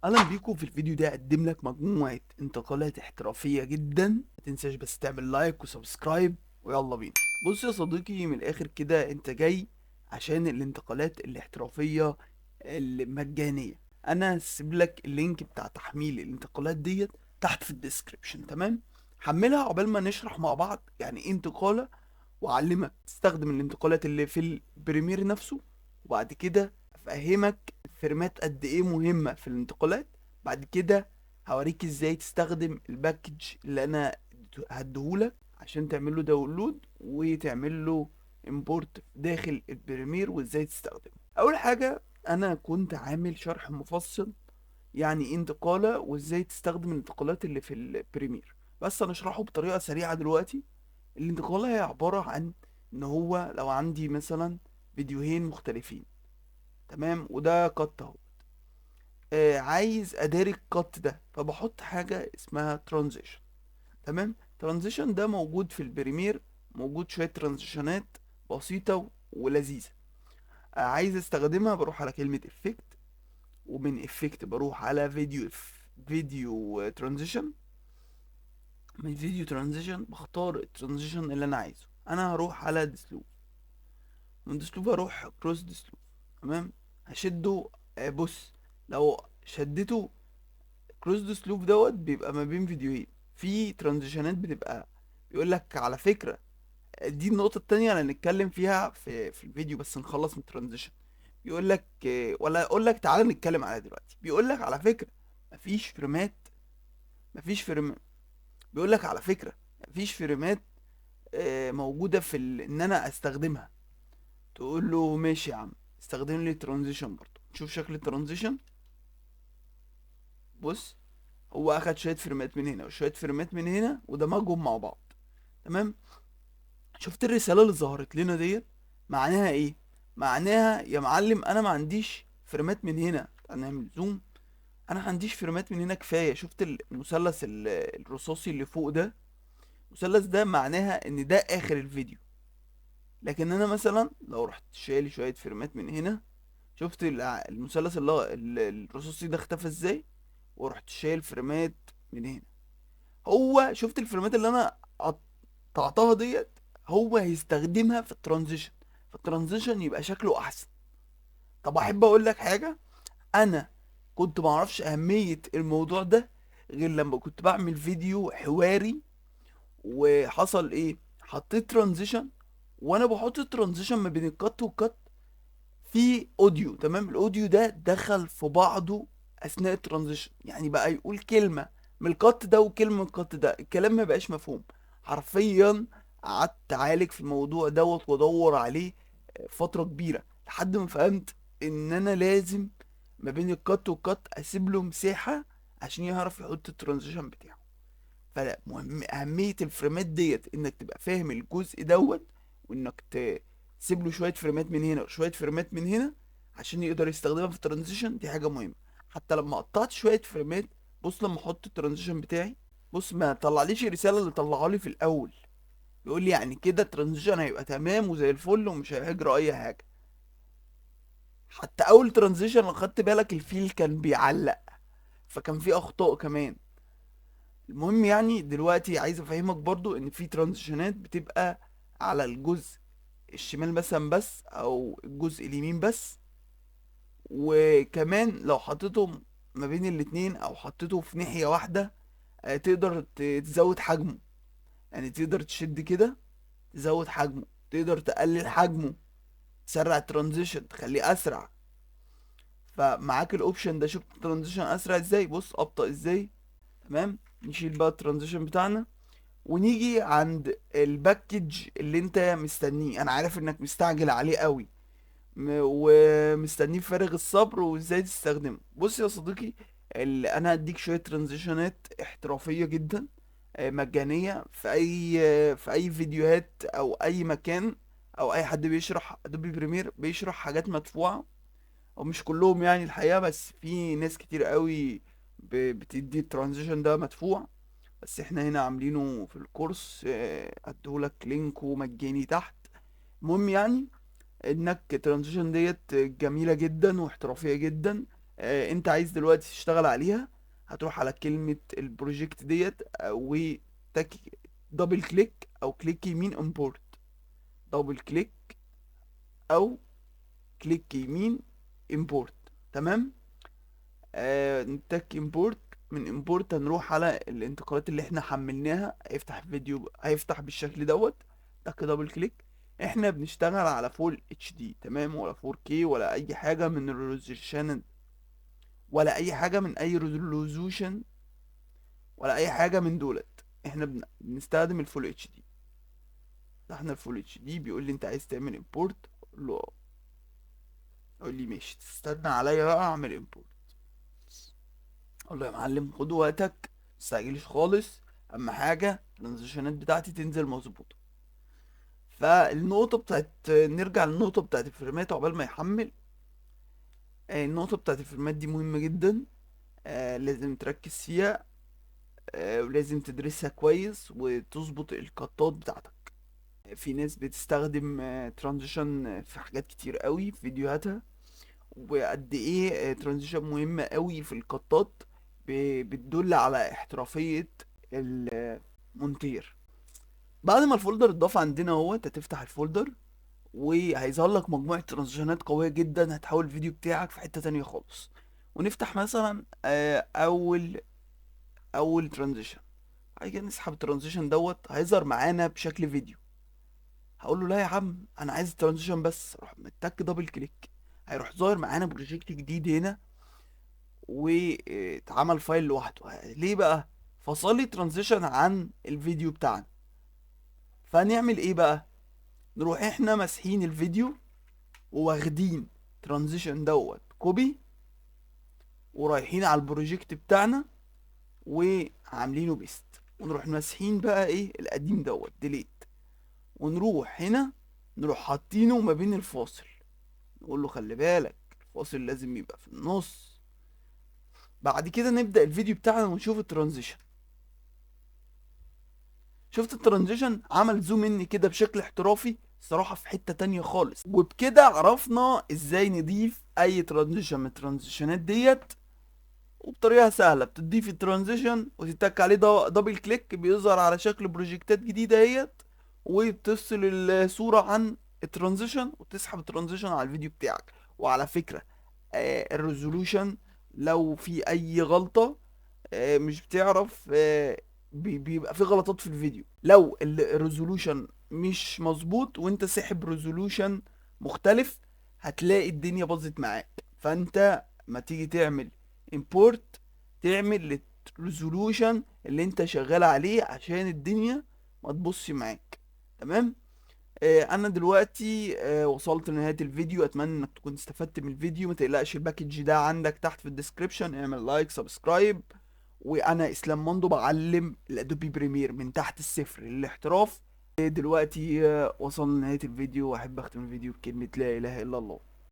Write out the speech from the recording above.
اهلا بيكم في الفيديو ده. اقدم لك مجموعة انتقالات احترافية جدا. ما تنساش بس تعمل لايك وسبسكرايب ويلا بينا. بص يا صديقي، من الاخر كده انت جاي عشان الانتقالات الاحترافية المجانية. انا هسيب لك اللينك بتاع تحميل الانتقالات ديت تحت في الديسكريبشن. تمام، حملها عقبال ما نشرح مع بعض يعني ايه انتقالة، واعلمك تستخدم الانتقالات اللي في البريمير نفسه، وبعد كده افهمك الفريمات قد ايه مهمة في الانتقالات. بعد كده هوريك ازاي تستخدم الباكج اللي انا هديهولك عشان تعمل له داونلود وتعمل له امبورت داخل البريمير وازاي تستخدمه. اول حاجة، انا كنت عامل شرح مفصل يعني ايه انتقالة وازاي تستخدم الانتقالات اللي في البريمير، بس هنشرحه بطريقة سريعة دلوقتي. الانتقالة هي عبارة عن ان هو لو عندي مثلا فيديوهين مختلفين، تمام، وده قط اهو، عايز اداري القط ده فبحط حاجة اسمها ترانزيشن. تمام، ترانزيشن ده موجود في البريمير، موجود شوية ترانزيشنات بسيطة ولذيذة. عايز استخدمها بروح على كلمة افكت، ومن افكت بروح على فيديو ترانزيشن. من فيديو ترانزيشن بختار الترانزيشن اللي انا عايزه. انا هروح على ديسلوب، من ديسلوب اروح كروس ديسلوب. تمام، هشده. بص، لو شدته كروس ديسلوب دوت بيبقى ما بين فيديوهين في ترانزيشنات بتبقى، بيقول لك على فكرة دي النقطة التانية اللي هنتكلم فيها في الفيديو، بس نخلص من الترانزيشن. بيقول لك ولا اقول لك تعالى نتكلم عليها دلوقتي. بيقول لك على فكرة مفيش فريمات، مفيش فريم. بيقول لك على فكرة مفيش فريمات موجودة في ان انا استخدمها. تقول له ماشي يا عم، استخدم لي ترانزيشن برضه. نشوف شكل الترانزيشن. بص، هو اخد شوية فريمات من هنا وشوية فريمات من هنا ودمجهم مع بعض. تمام، شفت الرسالة اللي ظهرت لنا ديت؟ معناها ايه؟ معناها يا معلم انا ما عنديش فريمات من هنا. هنعمل زوم. انا ما عنديش فريمات من هنا كفاية. شفت المثلث الرصاصي اللي فوق ده؟ المثلث ده معناها ان ده اخر الفيديو. لكن انا مثلا لو رحت شايل شوية فريمات من هنا، شفت المثلث اللي هو الرصاصي ده اختفى ازاي؟ ورحت شايل فريمات من هنا. هو شفت الفريمات اللي انا قطعتها ديت؟ هو هيستخدمها في الترانزيشن، فالترانزيشن يبقى شكله احسن. طب احب اقول لك حاجه، انا كنت معرفش اهميه الموضوع ده غير لما كنت بعمل فيديو حواري. وحصل ايه؟ حطيت ترانزيشن، وانا بحط الترانزيشن ما بين الكات والكات في اوديو. تمام، الاوديو ده دخل في بعضه اثناء الترانزيشن، يعني بقى يقول كلمه من القط ده وكلمه من القط ده، الكلام ما بقاش مفهوم حرفيا. قعدت اعالج في الموضوع دوت وادور عليه فتره كبيره لحد ما فهمت ان انا لازم ما بين القط والقط اسيب له مساحه عشان يعرف يحط الترانزيشن بتاعه. فلا، مهم اهميه الفريمات ديت انك تبقى فاهم الجزء دوت، وانك تسيب له شويه فريمات من هنا وشويه فريمات من هنا عشان يقدر يستخدمها في الترانزيشن. دي حاجه مهمه. حتى لما قطعت شويه فريمات، بص لما احط الترانزيشن بتاعي، بص ما طلعليش الرساله اللي طلعها لي في الاول. بيقول لي يعني كده الترانزيشن هيبقى تمام وزي الفل ومش هيجرى اي حاجه. حتى اول ترانزيشن لو خدت بالك الفيل كان بيعلق، فكان في اخطاء كمان. المهم يعني دلوقتي عايز افهمك برضو ان في ترانزيشنات بتبقى على الجزء الشمال مثلا بس، او الجزء اليمين بس. وكمان لو حطيتهم ما بين الاتنين او حطيته في ناحية واحدة، تقدر تزود حجمه. يعني تقدر تشد كده تزود حجمه، تقدر تقلل حجمه، تسرع الترانزيشن تخليه اسرع. فمعاك الاوبشن ده. شفت الترانزيشن اسرع ازاي؟ بص ابطأ ازاي. تمام، نشيل بقى الترانزيشن بتاعنا ونيجي عند الباكج اللي انت مستنيه. انا عارف انك مستعجل عليه قوي ومستنيه بفارغ الصبر، وازاي تستخدمه. بص يا صديقي، انا هديك شويه ترانزيشنات احترافيه جدا مجانيه في اي فيديوهات او اي مكان، او اي حد بيشرح ادوبي بريمير بيشرح حاجات مدفوعه. او مش كلهم يعني الحقيقه، بس في ناس كتير قوي بتدي الترانزيشن ده مدفوع. بس احنا هنا عاملينه في الكورس، اديهولك لينكو مجاني تحت. المهم يعني انك الترانزيشن ديت جميلة جدا واحترافية جدا. انت عايز دلوقتي تشتغل عليها، هتروح على كلمة البروجكت ديت وتك دبل كليك او كليك يمين امبورت، دبل كليك او كليك يمين امبورت. تمام. نتك امبورت. من امبورت هنروح على الانتقالات اللي احنا حملناها، هيفتح فيديو، هيفتح بالشكل دوت. تك دبل كليك. احنا بنشتغل على فول اتش دي، تمام، ولا 4K ولا اي حاجه من الريزولوشن، ولا اي حاجه من اي ريزولوشن، ولا اي حاجه من دولت. احنا بنستخدم الفول اتش دي. احنا الفول اتش دي بيقول لي انت عايز تعمل امبورت، اقول له اه. يقول لي ماشي، تستنى عليا بقى اعمل امبورت. اقول له يا معلم خد وقتك، متستعجلش خالص، اهم حاجه الترانزيشنات بتاعتي تنزل مظبوطه. فالنقطه بتاعت، نرجع للنقطه بتاعت الفريمات عقبال ما يحمل. النقطه بتاعت الفريمات دي مهمه جدا، لازم تركز فيها، ولازم تدرسها كويس وتظبط القطات بتاعتك. في ناس بتستخدم ترانزيشن في حاجات كتير قوي في فيديوهاتها، وقد ايه ترانزيشن مهمة قوي في القطات، بتدل على احترافية المونتير. بعد ما الفولدر اتضاف عندنا اهوت، هتفتح الفولدر وهيظهر لك مجموعة ترانزيشنات قوية جدا هتحول الفيديو بتاعك في حتة تانية خالص. ونفتح مثلا اول ترانزيشن. بعد كده نسحب الترانزيشن دوت، هيظهر معانا بشكل فيديو. هقول له لا يا عم انا عايز الترانزيشن بس، اروح متك دبل كليك، هيروح ظاهر معانا بروجكت جديد هنا واتعمل فايل لوحده. ليه بقى؟ فصل لي ترانزيشن عن الفيديو بتاعنا. فهنعمل ايه بقى؟ نروح احنا مسحين الفيديو وواخدين ترانزيشن دوت كوبي، ورايحين على البروجكت بتاعنا وعاملينه بيست، ونروح مسحين بقى ايه القديم دوت ديليت، ونروح هنا نروح حاطينه ما بين الفاصل. نقول له خلي بالك الفاصل لازم يبقى في النص. بعد كده نبدأ الفيديو بتاعنا ونشوف الترانزيشن. شفت الترانزيشن عمل زوم ان كده بشكل احترافي الصراحة، في حتة تانية خالص. وبكده عرفنا ازاي نضيف اي ترانزيشن من الترانزيشنات ديت، وبطريقة سهلة بتضيف الترانزيشن وتتك عليه دبل كليك، بيظهر على شكل بروجكتات جديدة اهيت، وبتفصل الصورة عن الترانزيشن وتسحب الترانزيشن على الفيديو بتاعك. وعلى فكرة الريزولوشن لو في اي غلطة مش بتعرف، بيبقى في غلطات في الفيديو لو الريزولوشن مش مظبوط وانت سحب ريزولوشن مختلف، هتلاقي الدنيا باظت معاك. فانت ما تيجي تعمل import، تعمل الريزولوشن اللي انت شغال عليه عشان الدنيا ما تبصش معاك. تمام. انا دلوقتي وصلت لنهاية الفيديو، اتمنى انك تكون استفدت من الفيديو. ما تقلقش الباكج ده عندك تحت في الديسكريبشن، اعمل لايك سبسكرايب. وانا اسلام مندو، بعلم الادوبي بريمير من تحت الصفر للاحتراف. دلوقتي وصلنا لنهاية الفيديو، واحب اختم الفيديو بكلمة لا اله الا الله.